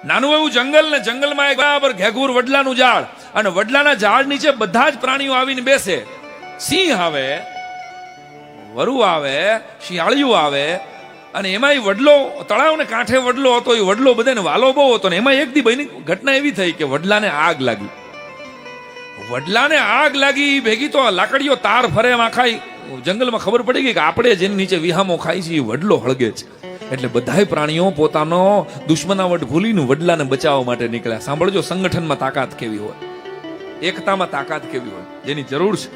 નાનું એવું જંગલ ને જંગલમાં એક બરાબર ઘેઘૂર વડલાનું ઝાડ અને વડલાના ઝાડ નીચે બધા જ પ્રાણીઓ આવીને બેસે. સિંહ આવે, વરુ આવે, શિયાળિયું આવે અને એમાં વડલો તળાવને કાંઠે વડલો હતો. એ વડલો બધાને વાલો બહુ હતો ને એમાં એક દી ભાઈની ઘટના એવી થઈ કે વડલાને આગ લાગી. વડલાને આગ લાગી ભેગી તો લાકડીઓ તાર ફરે એમ આખા જંગલમાં ખબર પડી ગઈ કે આપણે જેની નીચે વિહામો ખાઈ છે એ વડલો હળગે છે. એટલે બધાય પ્રાણીઓ પોતાનો દુશ્મનાવટ ભૂલીને વડલાને બચાવવા માટે નીકળ્યા. સાંભળજો, સંગઠનમાં તાકાત કેવી હોય, એકતામાં તાકાત કેવી હોય, જેની જરૂર છે.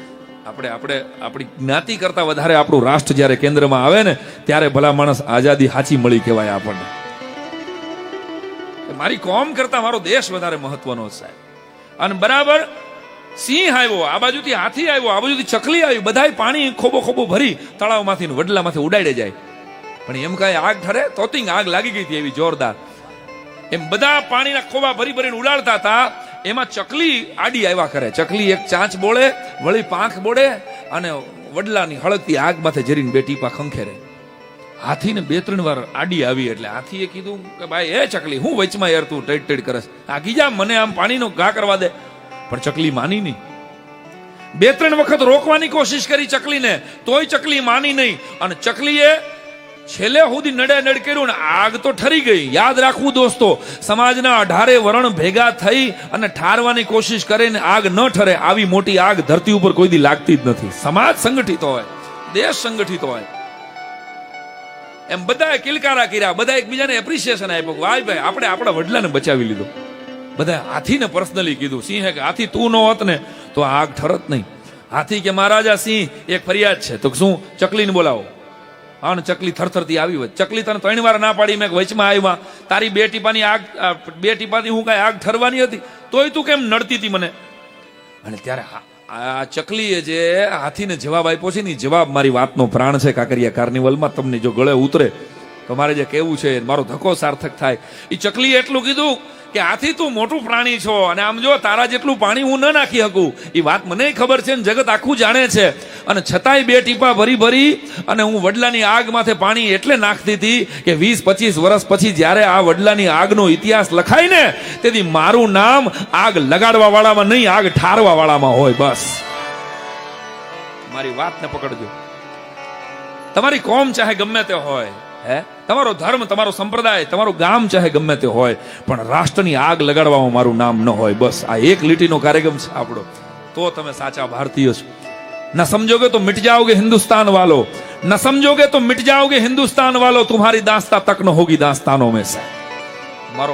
આપણે આપણી જ્ઞાતિ કરતા વધારે આપણું રાષ્ટ્ર જ્યારે કેન્દ્રમાં આવે ને ત્યારે ભલા માણસ આઝાદી હાચી મળી કહેવાય આપણને. મારી કોમ કરતા મારો દેશ વધારે મહત્વનો છે. અને બરાબર સિંહ આવ્યો, આ બાજુથી હાથી આવ્યો, આ બાજુથી ચકલી આવી, બધાય પાણી ખોબો ખોબો ભરી તળાવમાંથી વડલામાંથી ઉડાડે જાય. પણ એમ કઈ આગ ઠરે? તોતિંગ આગ લાગી ગઈ હતી એવી જોરદાર. એમ બધા પાણીના ખોબા ભરી ભરીને ઉડાડતા હતા. એમાં ચકલી આડી આવ્યા કરે. ચકલી એક ચાંચ બોળે, વળી પાંખ બોળે અને વડલાની હળગતી આગ માથે જરીને બે ટીપા ખંખેરે. હાથીને 2-3 વાર આડી આવી એટલે હાથીએ કીધું કે ભાઈ એ ચકલી, હું વચમાં યાર તું ટેડ કરસ, આગી જા, મને આમ પાણીનો ઘા કરવા દે. પણ ચકલી માની નહીં. 2-3 વખત રોકવાની કોશિશ કરી ચકલીને, તોય ચકલી માની નહીં. અને ચકલીએ છેલ્લે સુધી નડે નડ કર્યું ને આગ તો ઠરી ગઈ. યાદ રાખવું દોસ્તો, સમાજના 18 વરણ ભેગા થઈ અને ઠારવાની કોશિશ કરે ને આગ ન ઠરે, આવી મોટી આગ ધરતી ઉપર કોઈ દી લાગતી જ નથી. સમાજ સંગઠિત હોય, દેશ સંગઠિત હોય. એમ બધાએ કિલકારા કર્યા, બધા એકબીજાને એપ્રિસિએશન આપ્યું. ભાઈ ભાઈ, આપણે આપણા વડલાને બચાવી લીધો. બધા હાથીને પર્સનલી કીધું, સિંહે કે હાથી તું ન હોત ને તો આગ ઠરત નહીં. હાથી કે મહારાજા સિંહ એક ફરિયાદ છે. તો શું? ચકલીને બોલાવો. હા, ચકલી થરથરતી આવી હોય. ચકલી તને 3 વાર ના પાડી, મેં વચમાં આવ્યા, તારી 2 ટીપાની આગ, 2 ટીપાની હું કઈ આગ ઠરવાની હતી, તોય તું કેમ નડતી હતી મને? અને ત્યારે આ ચકલીએ જે હાથીને જવાબ આપ્યો છે ને, જવાબ મારી વાતનો પ્રાણ છે. કાંકરિયા કાર્નિવલમાં તમને જો ગળે ઉતરે તો મારે જે કહેવું છે મારો ધક્કો સાર્થક થાય. એ ચકલીએ એટલું કીધું કે હાથી તું મોટું પ્રાણી છો અને આમ જો તારા જેટલું પાણી હું ન નાખી શકું. એ વાત મને ખબર છે ને જગત આખું જાણે છે. અને છતાંય 2 ટીપા ભરી ભરી અને હું વડલાની આગ માથે પાણી એટલે નાખતી હતી કે 20-25 વર્ષ પછી જ્યારે આ વડલાની આગનો ઇતિહાસ લખાય ને તેથી મારું નામ આગ લગાડવા વાળામાં નહીં, આગ ઠારવા વાળામાં હોય. બસ મારી વાતને પકડજો. તમારી કોમ ચાહે ગમે તે હોય, તમારો ધર્મ, તમારો સંપ્રદાય, તમારું ગામ ચાહે ગમે તે હોય, પણ રાષ્ટ્રની આગ લગાડવામાં મારું નામ ન હોય. બસ આ એક લીટીનો કાર્યક્રમ છે આપણો. તો તમે સાચા ભારતીય છો. न समझोगे तो मिट जाओगे हिंदुस्तान वालों, न समझोगे तो मिट जाओगे हिंदुस्तान वालों, तुम्हारी दास्तां तक न होगी दास्तानों में से. मारो